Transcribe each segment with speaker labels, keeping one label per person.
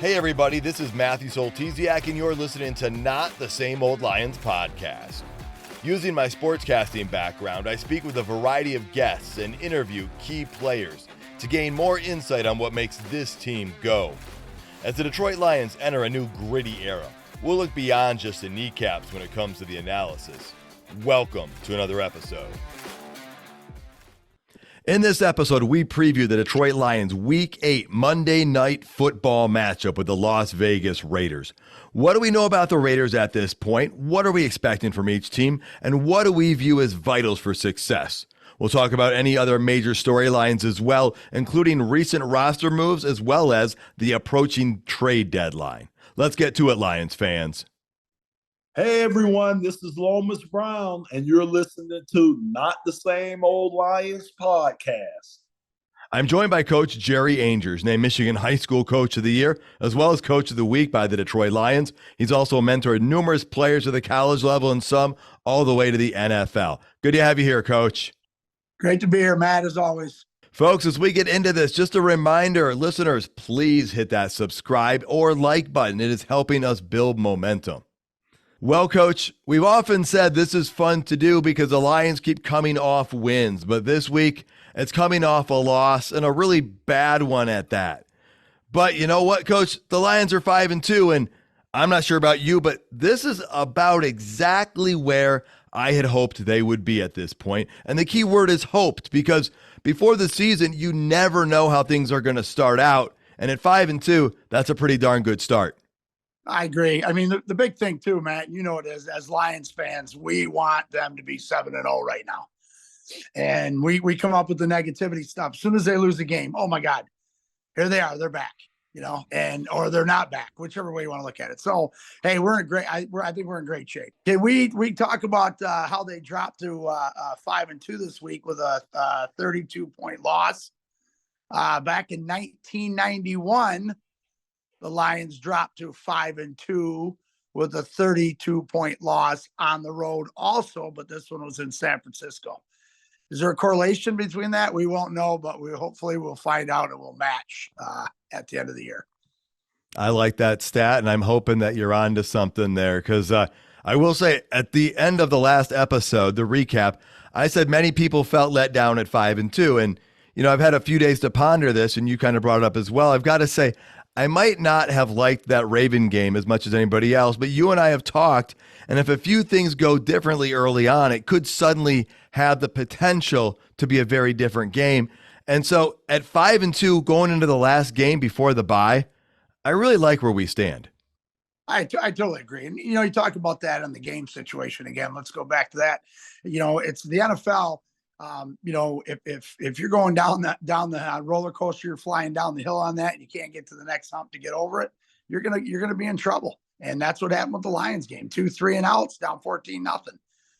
Speaker 1: Hey everybody, this is Matthew Soltesiak and you're listening to Not the Same Old Lions podcast. Using my sportscasting background, I speak with a variety of guests and interview key players to gain more insight on what makes this team go. As the Detroit Lions enter a new gritty era, we'll look beyond just the kneecaps when it comes to the analysis. Welcome to another episode. In this episode, we preview the Detroit Lions Week 8 Monday Night Football matchup with the Las Vegas Raiders. What do we know about the Raiders at this point? What are we expecting from each team? And what do we view as vitals for success? We'll talk about any other major storylines as well, including recent roster moves as well as the approaching trade deadline. Let's get to it, Lions fans.
Speaker 2: Hey everyone, this is Lomas Brown, and you're listening to Not the Same Old Lions podcast.
Speaker 1: I'm joined by Coach Jerry Angers, named Michigan High School Coach of the Year, as well as Coach of the Week by the Detroit Lions. He's also mentored numerous players at the college level and some all the way to the NFL. Good to have you here, Coach.
Speaker 3: Great to be here, Matt, as always.
Speaker 1: Folks, as we get into this, just a reminder, listeners, please hit that subscribe or like button. It is helping us build momentum. Well, Coach, we've often said this is fun to do because the Lions keep coming off wins, but this week it's coming off a loss and a really bad one at that. But you know what, Coach? The Lions are 5-2, and I'm not sure about you, but this is about exactly where I had hoped they would be at this point. And the key word is hoped, because before the season, you never know how things are going to start out. And at 5-2, that's a pretty darn good start.
Speaker 3: I agree. I mean, the big thing too, Matt, you know it is, as Lions fans, we want them to be 7-0 right now. And we come up with the negativity stuff. As soon as they lose a game, oh my God, here they are, they're back, or they're not back, whichever way you want to look at it. So, hey, I think we're in great shape. Okay, we talk about how they dropped to 5-2 this week with a 32-point loss. Back in 1991, the Lions dropped to 5-2 with a 32-point loss on the road also, but this one was in San Francisco. Is there a correlation between that? We won't know, but hopefully we'll find out and we'll match at the end of the year.
Speaker 1: I like that stat, and I'm hoping that you're on to something there, because I will say at the end of the last episode, the recap, I said many people felt let down at 5-2, and I've had a few days to ponder this, and you kind of brought it up as well. I've got to say, I might not have liked that Raven game as much as anybody else, but you and I have talked, and if a few things go differently early on, it could suddenly have the potential to be a very different game. And so at 5-2, going into the last game before the bye, I really like where we stand.
Speaker 3: I totally agree. And, you talk about that in the game situation again. Let's go back to that. It's the NFL. If you're going down the roller coaster, you're flying down the hill on that, and you can't get to the next hump to get over it, you're gonna be in trouble. And that's what happened with the Lions game. 2 3-and-outs, down 14-0.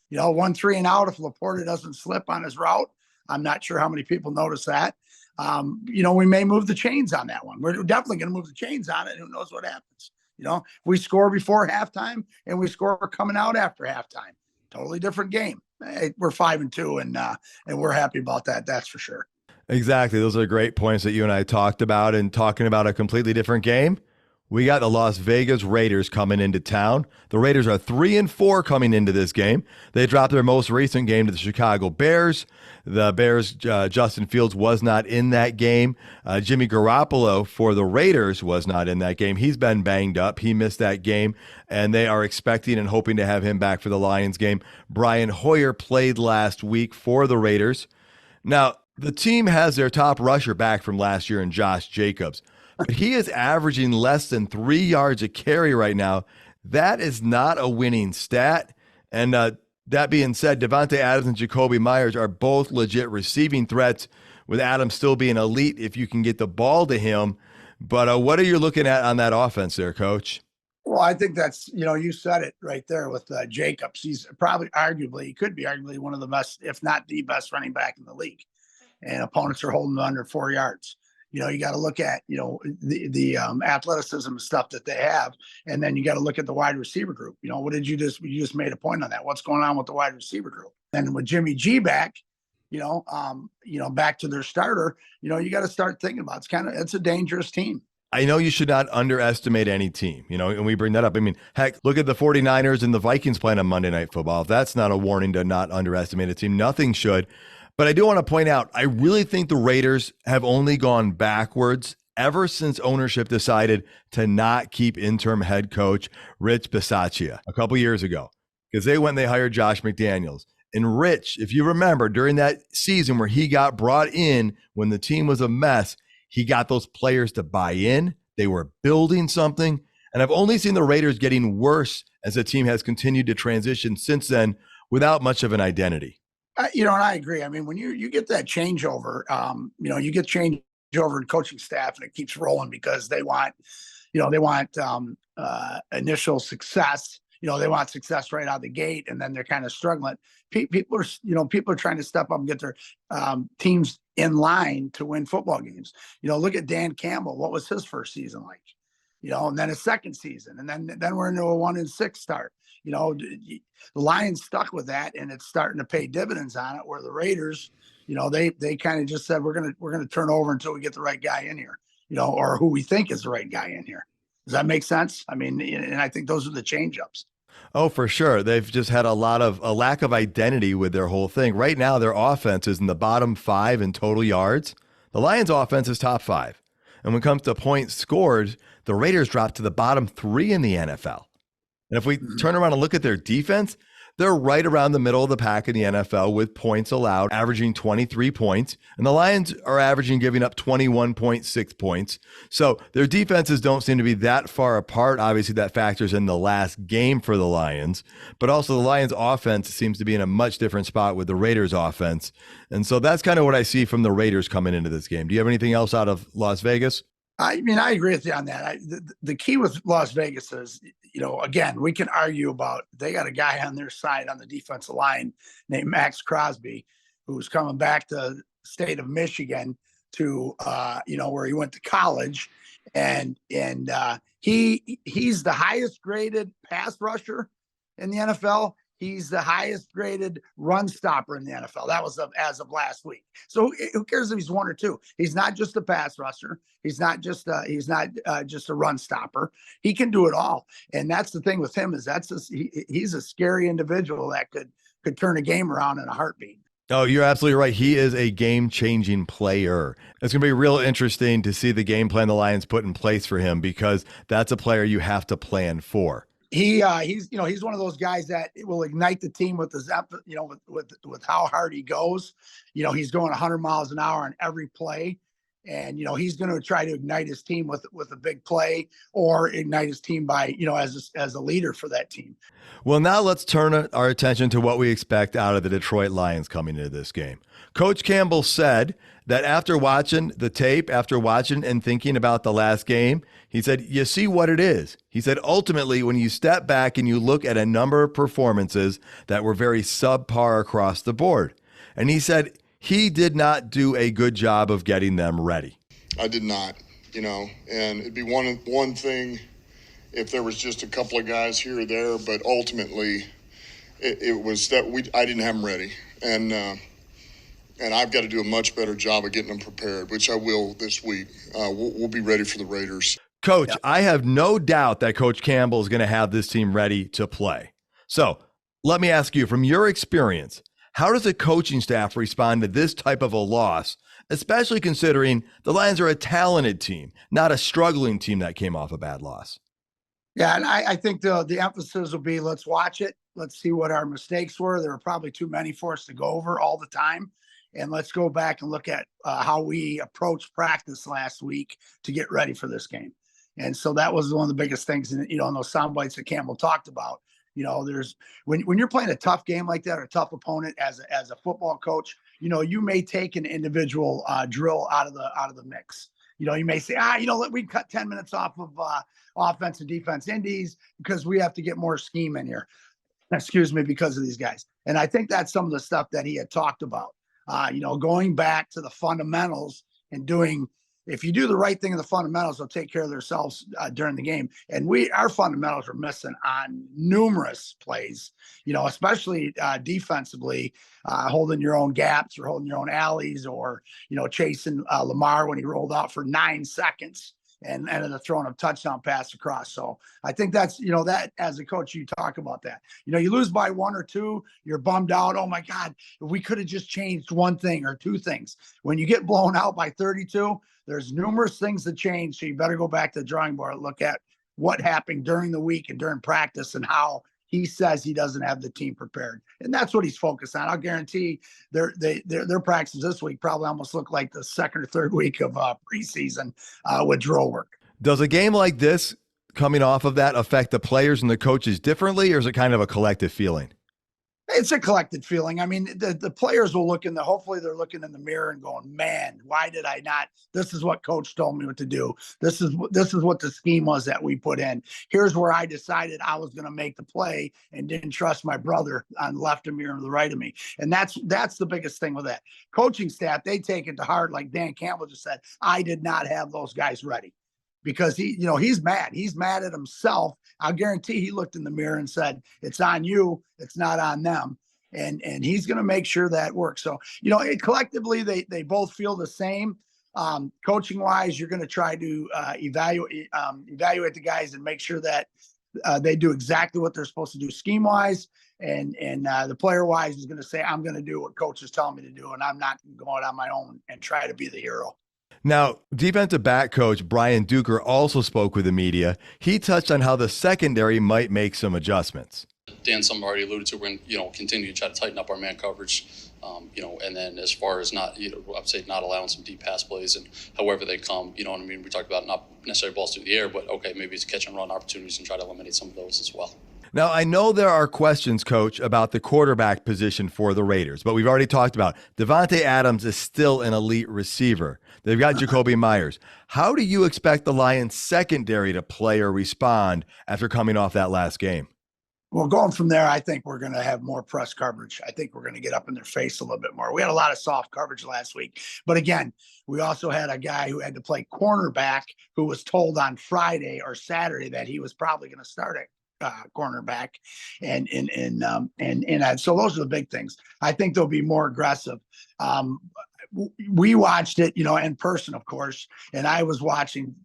Speaker 3: 1 3-and-out. If Laporta doesn't slip on his route, I'm not sure how many people notice that. We may move the chains on that one. We're definitely going to move the chains on it. Who knows what happens? If we score before halftime and we score coming out after halftime, totally different game. We're 5-2, and we're happy about that. That's for sure.
Speaker 1: Exactly. Those are great points that you and I talked about. And talking about a completely different game, we got the Las Vegas Raiders coming into town. The Raiders are 3-4 coming into this game. They dropped their most recent game to the Chicago Bears. The Bears, Justin Fields was not in that game. Jimmy Garoppolo for the Raiders was not in that game. He's been banged up. He missed that game, and they are expecting and hoping to have him back for the Lions game. Brian Hoyer played last week for the Raiders. Now, the team has their top rusher back from last year in Josh Jacobs, but he is averaging less than 3 yards a carry right now. That is not a winning stat. And that being said, Devontae Adams and Jacoby Myers are both legit receiving threats, with Adams still being elite if you can get the ball to him. But what are you looking at on that offense there, Coach?
Speaker 3: Well, I think that's, you said it right there with Jacobs. He's he could be arguably one of the best, if not the best running back in the league. And opponents are holding under 4 yards. You got to look at, the athleticism stuff that they have. And then you got to look at the wide receiver group. What did you just made a point on that. What's going on with the wide receiver group? And with Jimmy G back, back to their starter, you got to start thinking about it's a dangerous team.
Speaker 1: I know you should not underestimate any team, and we bring that up. I mean, heck, look at the 49ers and the Vikings playing on Monday Night Football. If that's not a warning to not underestimate a team, nothing should. But I do want to point out, I really think the Raiders have only gone backwards ever since ownership decided to not keep interim head coach Rich Bisaccia a couple years ago, because they went and they hired Josh McDaniels. And Rich, if you remember, during that season where he got brought in when the team was a mess, he got those players to buy in. They were building something. And I've only seen the Raiders getting worse as the team has continued to transition since then without much of an identity.
Speaker 3: And I agree. I mean, when you get that changeover, you get changeover in coaching staff and it keeps rolling because they want initial success. They want success right out of the gate, and then they're kind of struggling. People are trying to step up and get their teams in line to win football games. Look at Dan Campbell. What was his first season like? And then his second season, and then we're into a 1-6 start. The Lions stuck with that, and it's starting to pay dividends on it. Where the Raiders, they kind of just said we're gonna turn over until we get the right guy in here, or who we think is the right guy in here. Does that make sense? I mean, and I think those are the change-ups.
Speaker 1: Oh, for sure. They've just had a lack of identity with their whole thing. Right now, their offense is in the bottom 5 in total yards. The Lions' offense is top 5. And when it comes to points scored, the Raiders dropped to the bottom 3 in the NFL. And if we turn around and look at their defense, they're right around the middle of the pack in the NFL with points allowed, averaging 23 points. And the Lions are averaging giving up 21.6 points. So their defenses don't seem to be that far apart. Obviously, that factors in the last game for the Lions. But also the Lions offense seems to be in a much different spot with the Raiders offense. And so that's kind of what I see from the Raiders coming into this game. Do you have anything else out of Las Vegas?
Speaker 3: I mean, I agree with you on that. The key with Las Vegas is, again, we can argue about they got a guy on their side on the defensive line named Max Crosby, who's coming back to the state of Michigan to, where he went to college. And he's the highest graded pass rusher in the NFL. He's the highest graded run stopper in the NFL. That was as of last week. So who cares if he's 1 or 2? He's not just a pass rusher. He's not just a run stopper. He can do it all. And that's the thing with him is he's a scary individual that could turn a game around in a heartbeat.
Speaker 1: Oh, you're absolutely right. He is a game-changing player. It's going to be real interesting to see the game plan the Lions put in place for him, because that's a player you have to plan for.
Speaker 3: He's one of those guys that will ignite the team with his, with how hard he goes. He's going 100 miles an hour on every play, and he's going to try to ignite his team with a big play, or ignite his team by as a leader for that team.
Speaker 1: Well, now let's turn our attention to what we expect out of the Detroit Lions coming into this game. Coach Campbell said that after watching the tape, after watching and thinking about the last game, he said, you see what it is. He said, ultimately, when you step back and you look at a number of performances that were very subpar across the board. And he said he did not do a good job of getting them ready.
Speaker 4: I did not, and it'd be one thing if there was just a couple of guys here or there, but ultimately it was that I didn't have them ready. And I've got to do a much better job of getting them prepared, which I will this week. We'll be ready for the Raiders.
Speaker 1: Coach,
Speaker 3: Yep.
Speaker 1: I have no doubt that Coach Campbell is going to have this team ready to play. So let me ask you, from your experience, how does a coaching staff respond to this type of a loss, especially considering the Lions are a talented team, not a struggling team that came off a bad loss?
Speaker 3: Yeah, and I think the emphasis will be, let's watch it. Let's see what our mistakes were. There were probably too many for us to go over all the time. And let's go back and look at how we approached practice last week to get ready for this game. And so that was one of the biggest things in those sound bites that Campbell talked about. There's when you're playing a tough game like that, or a tough opponent as a football coach, you may take an individual drill out of the mix. You may say, we cut 10 minutes off of offense and defense indies because we have to get more scheme in here. Excuse me, because of these guys. And I think that's some of the stuff that he had talked about. Going back to the fundamentals and if you do the right thing in the fundamentals, they'll take care of themselves during the game. And our fundamentals are missing on numerous plays, especially defensively, holding your own gaps or holding your own alleys, or, chasing Lamar when he rolled out for 9 seconds, and ended up throwing a touchdown pass across. So I think that's, that as a coach, you talk about that. You lose by 1 or 2, you're bummed out. Oh my God, we could have just changed 1 thing or 2 things. When you get blown out by 32, there's numerous things to change. So you better go back to the drawing board and look at what happened during the week and during practice and how he says he doesn't have the team prepared. And that's what he's focused on. I'll guarantee their practices this week probably almost look like the 2nd or 3rd week of preseason with drill work.
Speaker 1: Does a game like this, coming off of that, affect the players and the coaches differently, or is it kind of a collective feeling?
Speaker 3: It's a collected feeling. I mean, the players will hopefully they're looking in the mirror and going, man, why did I not? This is what coach told me what to do. This is what the scheme was that we put in. Here's where I decided I was going to make the play and didn't trust my brother on the left of me or the right of me. And that's the biggest thing with that. Coaching staff, they take it to heart. Like Dan Campbell just said, I did not have those guys ready. Because he's mad. He's mad at himself. I'll guarantee he looked in the mirror and said, it's on you. It's not on them. And he's going to make sure that works. So, collectively, they both feel the same. Coaching wise, you're going to try to evaluate the guys and make sure that they do exactly what they're supposed to do scheme wise. And the player wise is going to say, I'm going to do what coach is telling me to do. And I'm not going to go out on my own and try to be the hero.
Speaker 1: Now, defensive back coach Brian Duker also spoke with the media. He touched on how the secondary might make some adjustments.
Speaker 5: Dan, some already alluded to, we're going to continue to try to tighten up our man coverage, and then as far as not, I would say not allowing some deep pass plays and however they come, what I mean? We talked about not necessarily balls through the air, but okay, maybe it's catch and run opportunities and try to eliminate some of those as well.
Speaker 1: Now, I know there are questions, Coach, about the quarterback position for the Raiders, but we've already talked about Devontae Adams is still an elite receiver. They've got Jacoby Myers. How do you expect the Lions secondary to play or respond after coming off that last game?
Speaker 3: Well, going from there, I think we're going to have more press coverage. I think we're going to get up in their face a little bit more. We had a lot of soft coverage last week. But again, we also had a guy who had to play cornerback who was told on Friday or Saturday that he was probably going to start it. Cornerback and so those are the big things. I think they'll be more aggressive. We watched it, in person, of course, and I was watching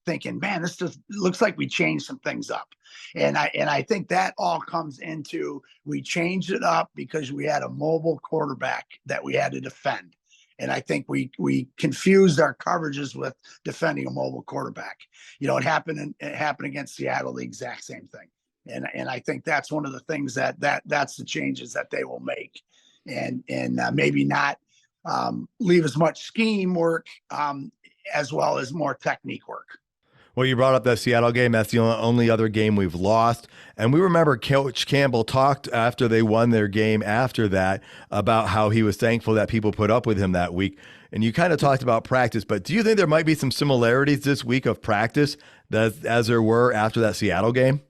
Speaker 3: thinking, man, this just looks like we changed some things up. And I think that all comes into, we changed it up because we had a mobile quarterback that we had to defend. And I think we confused our coverages with defending a mobile quarterback. It happened against Seattle, the exact same thing. And I think that's one of the things that's the changes that they will make, and maybe not leave as much scheme work as well as more technique work.
Speaker 1: Well, you brought up that Seattle game. That's the only other game we've lost. And we remember Coach Campbell talked after they won their game after that about how he was thankful that people put up with him that week. And you kind of talked about practice, but do you think there might be some similarities this week of practice as there were after that Seattle game?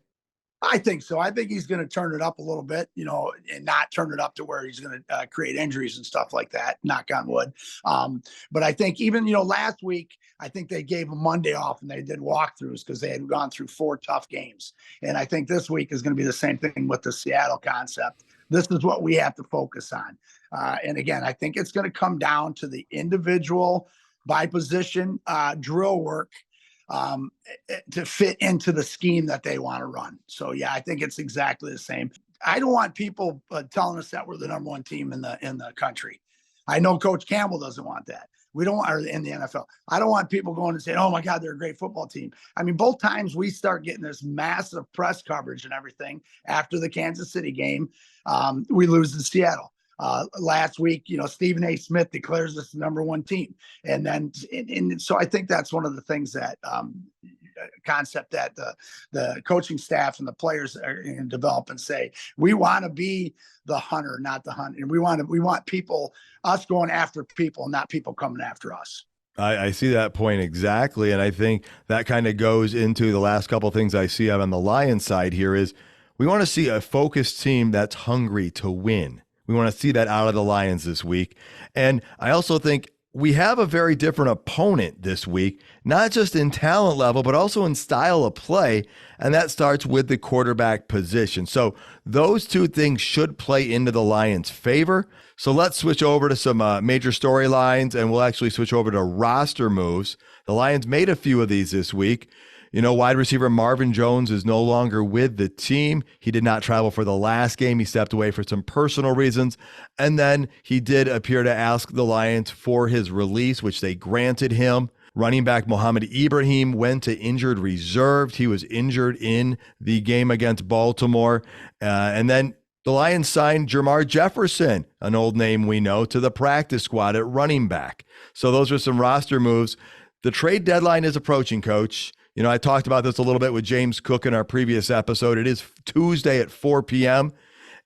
Speaker 3: I think so. I think he's going to turn it up a little bit, and not turn it up to where he's going to create injuries and stuff like that, knock on wood. But I think even, last week, I think they gave him Monday off and they did walkthroughs because they had gone through 4 tough games. And I think this week is going to be the same thing with the Seattle concept. This is what we have to focus on. And again, I think it's going to come down to the individual by position drill work to fit into the scheme that they want to run. So yeah, I think it's exactly the same. I don't want people telling us that we're the number 1 team in the country. I know Coach Campbell doesn't want that. We don't want, or in the NFL. I don't want people going and saying, oh my God, they're a great football team. I mean, both times we start getting this massive press coverage and everything after the Kansas City game, we lose in Seattle. Last week, Stephen A. Smith declares us the number 1 team. And so I think that's one of the things that concept that the coaching staff and the players are going to develop and say, we want to be the hunter, not the hunt. And we want people, us going after people, not people coming after us.
Speaker 1: I see that point exactly. And I think that kind of goes into the last couple of things I see on the Lions side here is we want to see a focused team that's hungry to win. We want to see that out of the Lions this week. And I also think we have a very different opponent this week, not just in talent level, but also in style of play. And that starts with the quarterback position. So those two things should play into the Lions' favor. So let's switch over to some major storylines, and we'll actually switch over to roster moves. The Lions made a few of these this week. You know, wide receiver Marvin Jones is no longer with the team. He did not travel for the last game. He stepped away for some personal reasons. And then he did appear to ask the Lions for his release, which they granted him. Running back Mohamed Ibrahim went to injured reserve. He was injured in the game against Baltimore. And then the Lions signed Jermar Jefferson, an old name we know, to the practice squad at running back. So those are some roster moves. The trade deadline is approaching, Coach. You know, I talked about this a little bit with James Cook in our previous episode. It is Tuesday at 4 p.m.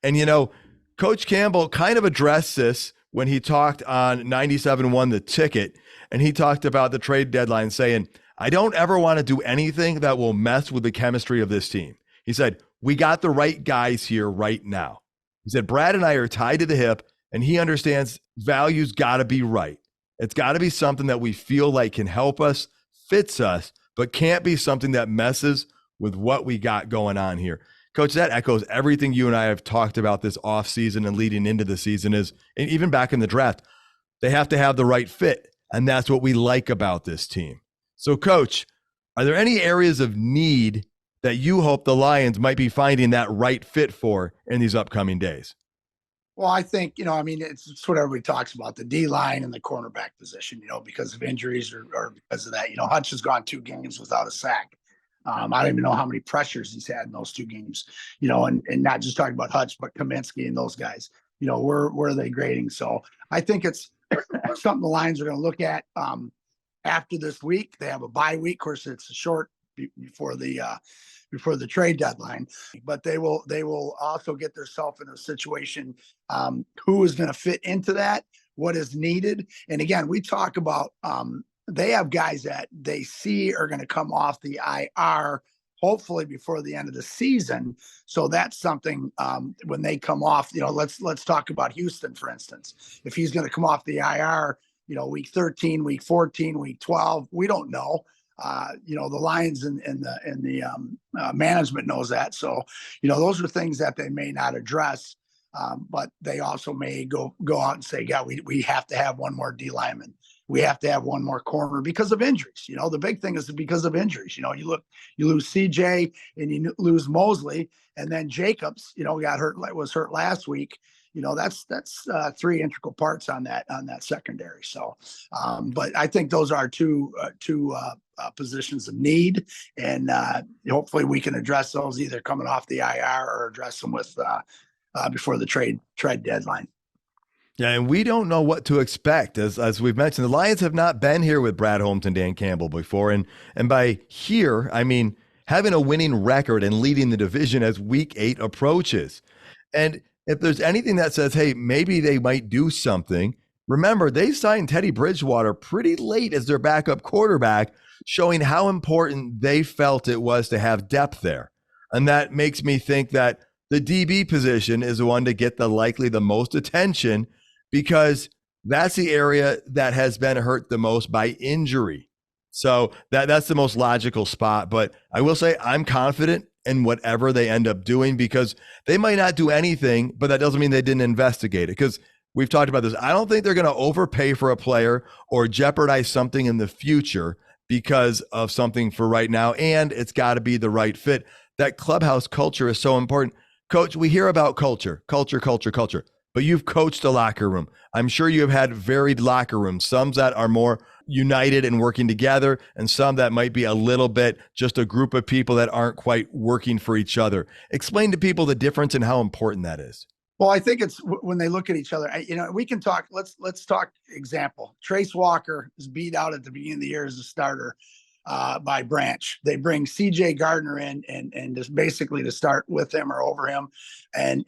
Speaker 1: And, you know, Coach Campbell kind of addressed this when he talked on 97.1 The Ticket. And he talked about the trade deadline saying, I don't ever want to do anything that will mess with the chemistry of this team. He said, we got the right guys here right now. He said, Brad and I are tied to the hip, and he understands values got to be right. It's got to be something that we feel like can help us, fits us, but can't be something that messes with what we got going on here. Coach, that echoes everything you and I have talked about this offseason and leading into the season is, and even back in the draft, they have to have the right fit. And that's what we like about this team. So, Coach, are there any areas of need that you hope the Lions might be finding that right fit for in these upcoming days?
Speaker 3: Well, I think, you know, I mean, it's what everybody talks about, the D-line and the cornerback position, you know, because of injuries or because of that. You know, Hutch has gone 2 games without a sack. I don't even know how many pressures he's had in those 2 games, you know, and not just talking about Hutch, but Kaminsky and those guys, you know, where are they grading? So I think it's something the Lions are going to look at after this week. They have a bye week. Of course, it's short before the trade deadline, but they will also get themselves in a situation. Who is going to fit into that? What is needed? And again, we talk about they have guys that they see are going to come off the IR hopefully before the end of the season. So that's something when they come off, you know, let's talk about Houston, for instance. If he's going to come off the IR, you know, week 13, week 14, week 12, we don't know. You know, the Lions and the management knows that. So, you know, those are things that they may not address, but they also may go out and say, yeah, we have to have one more D lineman. We have to have one more corner because of injuries. You know, the big thing is because of injuries. You know, you lose CJ and you lose Mosley, and then Jacobs, you know, was hurt last week. You know, that's 3 integral parts on that secondary. So, but I think those are two positions of need, and hopefully we can address those either coming off the IR or address them with before the trade deadline.
Speaker 1: Yeah, and we don't know what to expect. As we've mentioned, the Lions have not been here with Brad Holmes and Dan Campbell before. And by here, I mean having a winning record and leading the division as week 8 approaches. And if there's anything that says, hey, maybe they might do something, remember, they signed Teddy Bridgewater pretty late as their backup quarterback, showing how important they felt it was to have depth there. And that makes me think that the DB position is the one to get likely the most attention, because that's the area that has been hurt the most by injury. So that's the most logical spot. But I will say I'm confident in whatever they end up doing, because they might not do anything, but that doesn't mean they didn't investigate it. Because we've talked about this. I don't think they're going to overpay for a player or jeopardize something in the future because of something for right now. And it's got to be the right fit. That clubhouse culture is so important. Coach, we hear about culture, but you've coached a locker room. I'm sure you have had varied locker rooms, some that are more united and working together, and some that might be a little bit just a group of people that aren't quite working for each other. Explain to people the difference and how important that is.
Speaker 3: Well, I think it's when they look at each other, you know, we can talk, let's talk example. Trace Walker is beat out at the beginning of the year as a starter by Branch. They bring CJ Gardner in and just basically to start with him or over him. And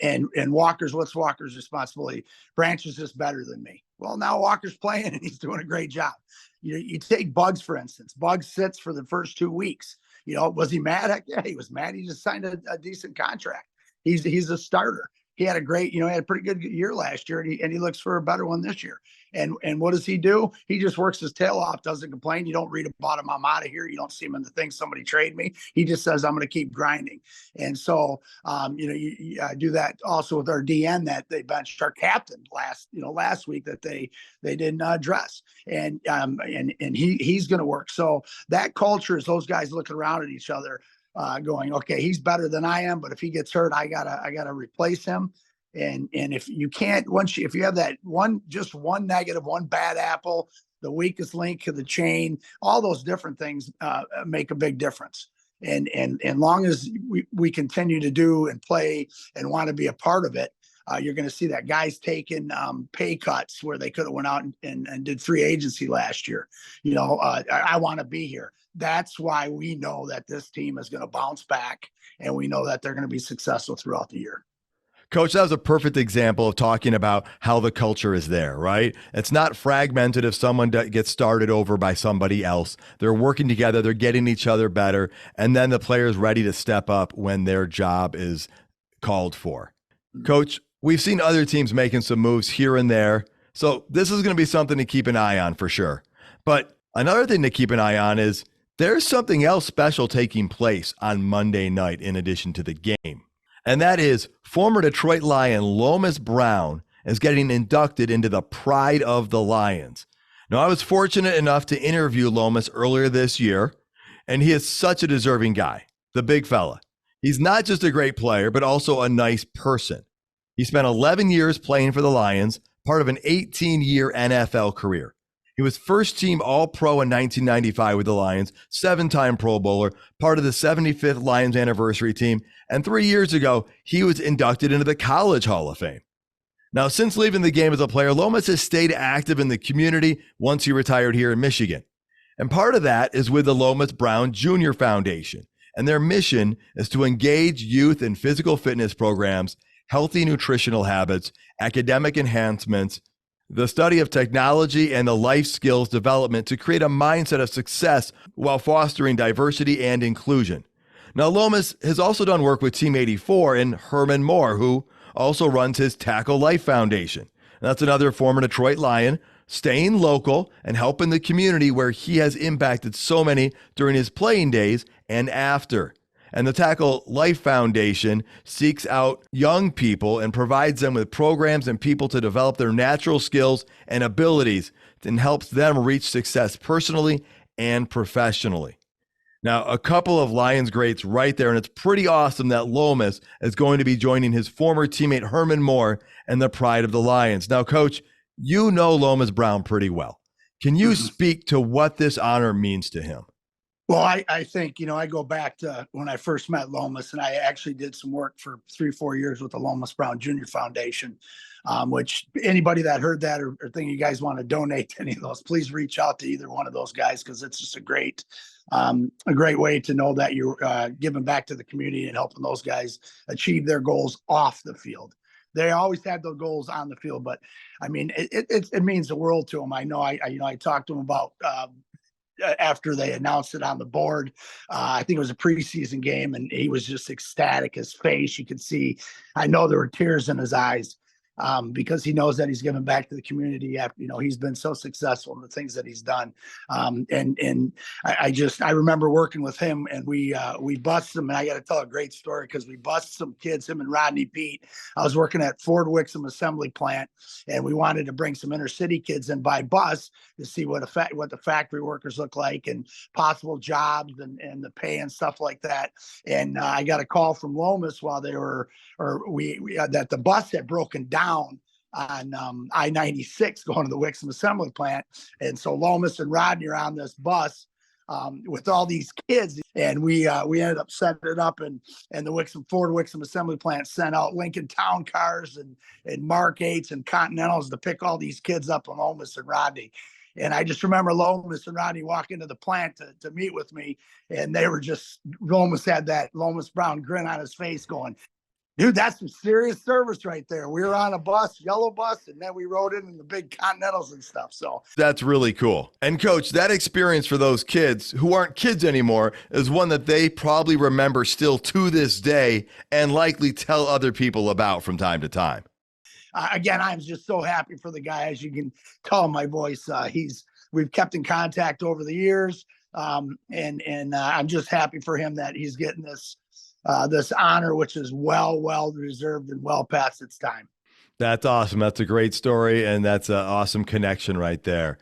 Speaker 3: what's Walker's responsibility? Branch is just better than me. Well, now Walker's playing and he's doing a great job. You take Bugs, for instance. Bugs sits for the first 2 weeks. You know, was he mad? Heck yeah, he was mad. He just signed a decent contract. He's a starter. He had a pretty good year last year, and he looks for a better one this year. And what does he do? He just works his tail off, doesn't complain. You don't read about him, I'm out of here. You don't see him in the thing, somebody trade me. He just says, I'm going to keep grinding. And so, you do that also with our DN that they benched our captain last week that they didn't address. And he's going to work. So that culture is those guys looking around at each other, going, okay, he's better than I am, but if he gets hurt, I gotta replace him. And if you can't, if you have that one negative, one bad apple, the weakest link of the chain, all those different things make a big difference. And long as we continue to do and play and want to be a part of it, you're going to see that guys taking pay cuts where they could have went out and did free agency last year. I want to be here. That's why we know that this team is going to bounce back, and we know that they're going to be successful throughout the year.
Speaker 1: Coach, that was a perfect example of talking about how the culture is there, right? It's not fragmented if someone gets started over by somebody else. They're working together, they're getting each other better, and then the player's ready to step up when their job is called for. Coach, we've seen other teams making some moves here and there, so this is going to be something to keep an eye on for sure. But another thing to keep an eye on is there's something else special taking place on Monday night in addition to the game. And that is former Detroit Lion Lomas Brown is getting inducted into the Pride of the Lions. Now, I was fortunate enough to interview Lomas earlier this year, and he is such a deserving guy, the big fella. He's not just a great player, but also a nice person. He spent 11 years playing for the Lions, part of an 18-year NFL career. He was first-team All-Pro in 1995 with the Lions, 7-time Pro Bowler, part of the 75th Lions anniversary team, and 3 years ago, he was inducted into the College Hall of Fame. Now, since leaving the game as a player, Lomas has stayed active in the community once he retired here in Michigan. And part of that is with the Lomas Brown Jr. Foundation, and their mission is to engage youth in physical fitness programs, healthy nutritional habits, academic enhancements, the study of technology, and the life skills development to create a mindset of success while fostering diversity and inclusion. Now, Lomas has also done work with Team 84 and Herman Moore, who also runs his Tackle Life Foundation. And that's another former Detroit Lion, staying local and helping the community where he has impacted so many during his playing days and after. And the Tackle Life Foundation seeks out young people and provides them with programs and people to develop their natural skills and abilities and helps them reach success personally and professionally. Now, a couple of Lions greats right there, and it's pretty awesome that Lomas is going to be joining his former teammate Herman Moore and the Pride of the Lions. Now, Coach, you know Lomas Brown pretty well. Can you speak to what this honor means to him?
Speaker 3: Well, I think, I go back to when I first met Lomas, and I actually did some work for 3-4 years with the Lomas Brown Jr. Foundation, which anybody that heard that or think you guys want to donate to any of those, please reach out to either one of those guys, because it's just a great way to know that you're giving back to the community and helping those guys achieve their goals off the field. They always had those goals on the field, but I mean, it means the world to them. I know I talked to them about after they announced it on the board. I think it was a preseason game, and he was just ecstatic. His face, you could see, I know there were tears in his eyes, because he knows that he's giving back to the community after, he's been so successful in the things that he's done. And I remember working with him, and we busted him, and I got to tell a great story, because we busted some kids, him and Rodney Pete. I was working at Ford Wixom Assembly Plant, and we wanted to bring some inner city kids in by bus to see what the factory workers look like and possible jobs and the pay and stuff like that. And I got a call from Lomas while they were, that the bus had broken down on I-96 going to the Wixom Assembly Plant. And so Lomas and Rodney are on this bus with all these kids, and we ended up setting it up, and the Ford Wixom Assembly Plant sent out Lincoln Town cars and Mark 8s and Continentals to pick all these kids up on Lomas and Rodney. And I just remember Lomas and Rodney walk into the plant to meet with me, and they were just, Lomas had that Lomas Brown grin on his face going, dude, that's some serious service right there. We were on a bus, yellow bus, and then we rode in the big Continentals and stuff. So
Speaker 1: that's really cool. And Coach, that experience for those kids who aren't kids anymore is one that they probably remember still to this day and likely tell other people about from time to time.
Speaker 3: again, I'm just so happy for the guy. As you can tell in my voice, we've kept in contact over the years, and I'm just happy for him that he's getting this honor, which is well deserved and well past its time.
Speaker 1: That's awesome. That's a great story, and that's an awesome connection right there.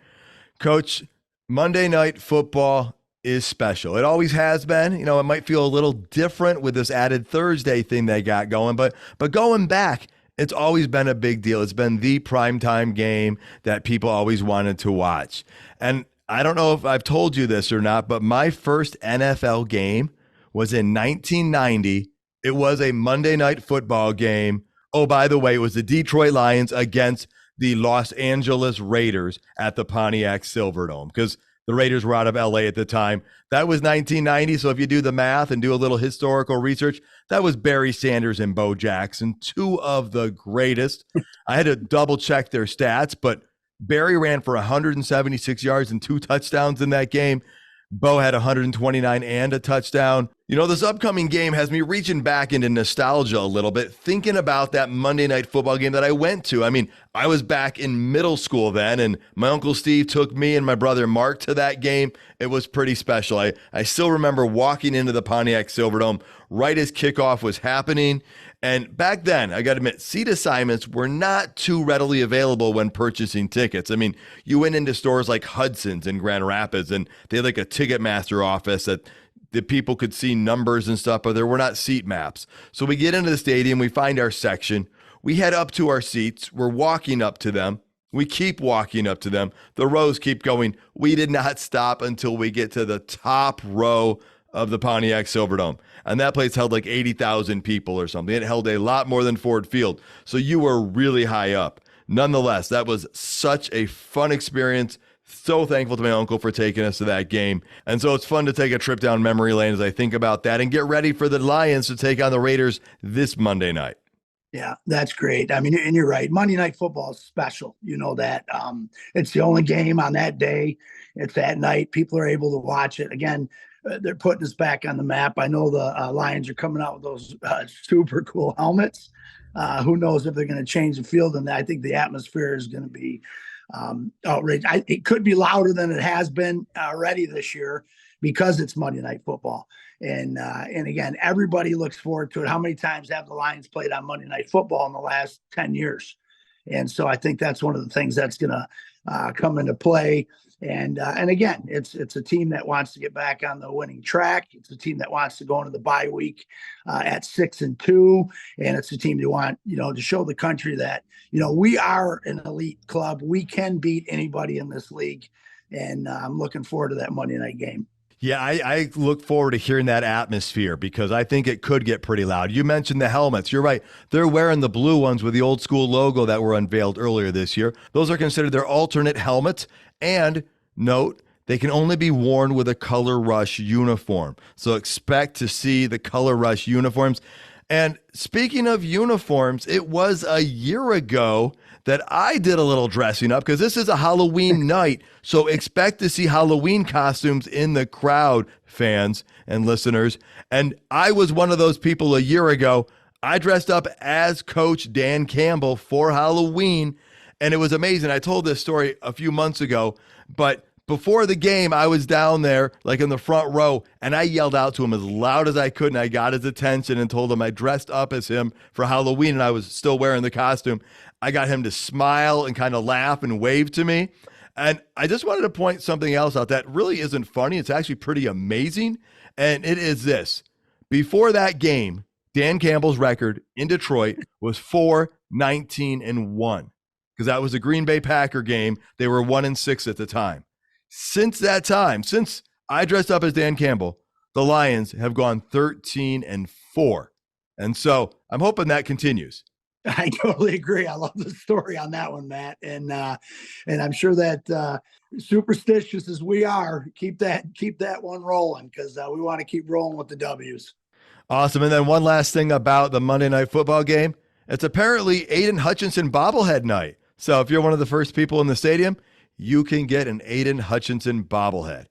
Speaker 1: Coach, Monday Night Football is special. It always has been. You know, it might feel a little different with this added Thursday thing they got going, but going back, it's always been a big deal. It's been the primetime game that people always wanted to watch. And I don't know if I've told you this or not, but my first NFL game was in 1990. It was a Monday Night Football game. Oh, by the way, it was the Detroit Lions against the Los Angeles Raiders at the Pontiac Silverdome, because the Raiders were out of LA at the time. That was 1990. So if you do the math and do a little historical research, that was Barry Sanders and Bo Jackson, two of the greatest. I had to double check their stats, but Barry ran for 176 yards and 2 touchdowns in that game. Bo had 129 and a touchdown. You know, this upcoming game has me reaching back into nostalgia a little bit, thinking about that Monday Night Football game that I went to. I mean, I was back in middle school then, and my Uncle Steve took me and my brother Mark to that game. It was pretty special. I still remember walking into the Pontiac Silverdome right as kickoff was happening. And back then, I got to admit, seat assignments were not too readily available when purchasing tickets. I mean, you went into stores like Hudson's in Grand Rapids, and they had like a Ticketmaster office that the people could see numbers and stuff, but there were not seat maps. So we get into the stadium, we find our section, we head up to our seats, we're walking up to them. We keep walking up to them. The rows keep going. We did not stop until we get to the top row of the Pontiac Silverdome. And that place held like 80,000 people or something. It held a lot more than Ford Field. So you were really high up. Nonetheless, that was such a fun experience. So thankful to my uncle for taking us to that game. And so it's fun to take a trip down memory lane as I think about that and get ready for the Lions to take on the Raiders this Monday night.
Speaker 3: Yeah, that's great. I mean, and you're right. Monday Night Football is special. You know that. It's the only game on that day. It's that night. People are able to watch it. Again, they're putting us back on the map. I know the Lions are coming out with those super cool helmets. Who knows if they're going to change the field? And I think the atmosphere is going to be outrageous. It could be louder than it has been already this year because it's Monday Night Football. And again, everybody looks forward to it. How many times have the Lions played on Monday Night Football in the last 10 years? And so I think that's one of the things that's going to come into play. And again, it's a team that wants to get back on the winning track. It's a team that wants to go into the bye week at 6-2, and it's a team that want to show the country that we are an elite club. We can beat anybody in this league, and I'm looking forward to that Monday night game.
Speaker 1: Yeah, I look forward to hearing that atmosphere because I think it could get pretty loud. You mentioned the helmets. You're right. They're wearing the blue ones with the old school logo that were unveiled earlier this year. Those are considered their alternate helmets. And note, they can only be worn with a Color Rush uniform. So expect to see the Color Rush uniforms. And speaking of uniforms, it was a year ago that I did a little dressing up because this is a Halloween night. So expect to see Halloween costumes in the crowd, fans and listeners. And I was one of those people a year ago. I dressed up as Coach Dan Campbell for Halloween, and it was amazing. I told this story a few months ago, but before the game, I was down there, like in the front row, and I yelled out to him as loud as I could, and I got his attention and told him I dressed up as him for Halloween, and I was still wearing the costume. I got him to smile and kind of laugh and wave to me. And I just wanted to point something else out that really isn't funny. It's actually pretty amazing, and it is this. Before that game, Dan Campbell's record in Detroit was 4-19-1, because that was a Green Bay Packer game. They were 1-6 at the time. Since that time, since I dressed up as Dan Campbell, the Lions have gone 13-4. And so I'm hoping that continues.
Speaker 3: I totally agree. I love the story on that one, Matt. And I'm sure that superstitious as we are, keep that one rolling because we want to keep rolling with the W's.
Speaker 1: Awesome. And then one last thing about the Monday Night Football game. It's apparently Aidan Hutchinson bobblehead night. So if you're one of the first people in the stadium, you can get an Aidan Hutchinson bobblehead.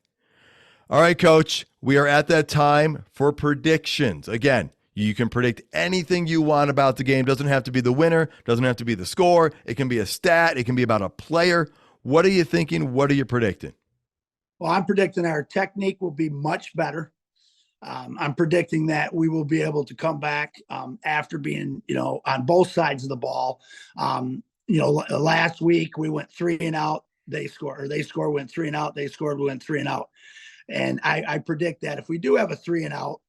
Speaker 1: All right, Coach, we are at that time for predictions. Again, You can predict anything you want about the game. Doesn't have to be the winner, doesn't have to be the score. It can be a stat, it can be about a player. What are you thinking? What are you predicting?
Speaker 3: Well, I'm predicting our technique will be much better. I'm predicting that we will be able to come back after being, on both sides of the ball. Last week we went 3 and out. They scored, went 3 and out. They scored, we went 3 and out. And I predict that if we do have a 3 and out,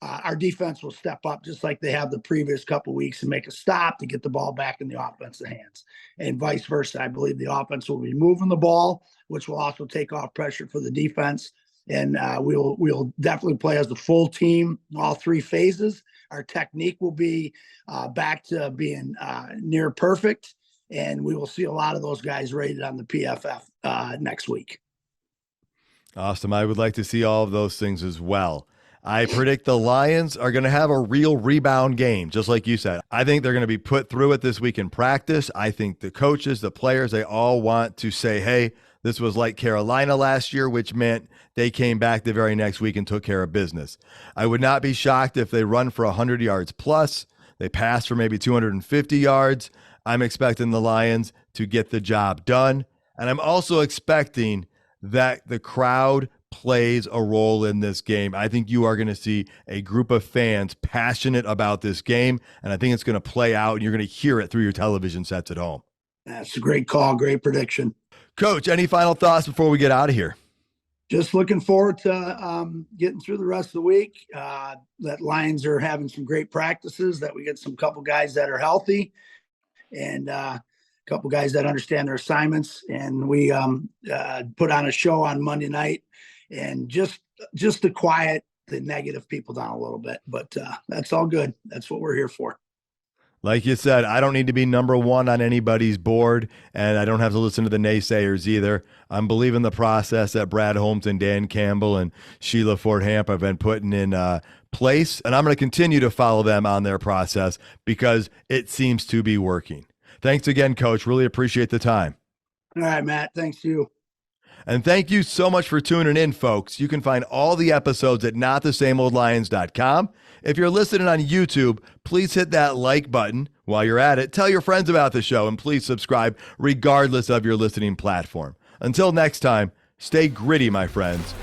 Speaker 3: our defense will step up just like they have the previous couple of weeks and make a stop to get the ball back in the offensive hands, and vice versa. I believe the offense will be moving the ball, which will also take off pressure for the defense. And we'll definitely play as a full team, all 3 phases. Our technique will be back to being near perfect, and we will see a lot of those guys rated on the PFF next week.
Speaker 1: Awesome. I would like to see all of those things as well. I predict the Lions are going to have a real rebound game, just like you said. I think they're going to be put through it this week in practice. I think the coaches, the players, they all want to say, hey, this was like Carolina last year, which meant they came back the very next week and took care of business. I would not be shocked if they run for 100 yards plus. They pass for maybe 250 yards. I'm expecting the Lions to get the job done. And I'm also expecting that the crowd plays a role in this game. I think you are going to see a group of fans passionate about this game, and I think it's going to play out, and you're going to hear it through your television sets at home.
Speaker 3: That's a great call, great prediction.
Speaker 1: Coach, any final thoughts before we get out of here?
Speaker 3: Just looking forward to getting through the rest of the week. That Lions are having some great practices, that we get some couple guys that are healthy, and a couple guys that understand their assignments, and we put on a show on Monday night, and just to quiet the negative people down a little bit. But that's all good. That's what we're here for.
Speaker 1: Like you said, I don't need to be number one on anybody's board, and I don't have to listen to the naysayers either. I'm believing the process that Brad Holmes and Dan Campbell and Sheila Ford Hamp have been putting in place, and I'm going to continue to follow them on their process because it seems to be working. Thanks again, Coach. Really appreciate the time.
Speaker 3: All right, Matt. Thanks to you.
Speaker 1: And thank you so much for tuning in, folks. You can find all the episodes at notthesameoldlions.com. If you're listening on YouTube, please hit that like button. While you're at it, tell your friends about the show, and please subscribe regardless of your listening platform. Until next time, stay gritty, my friends.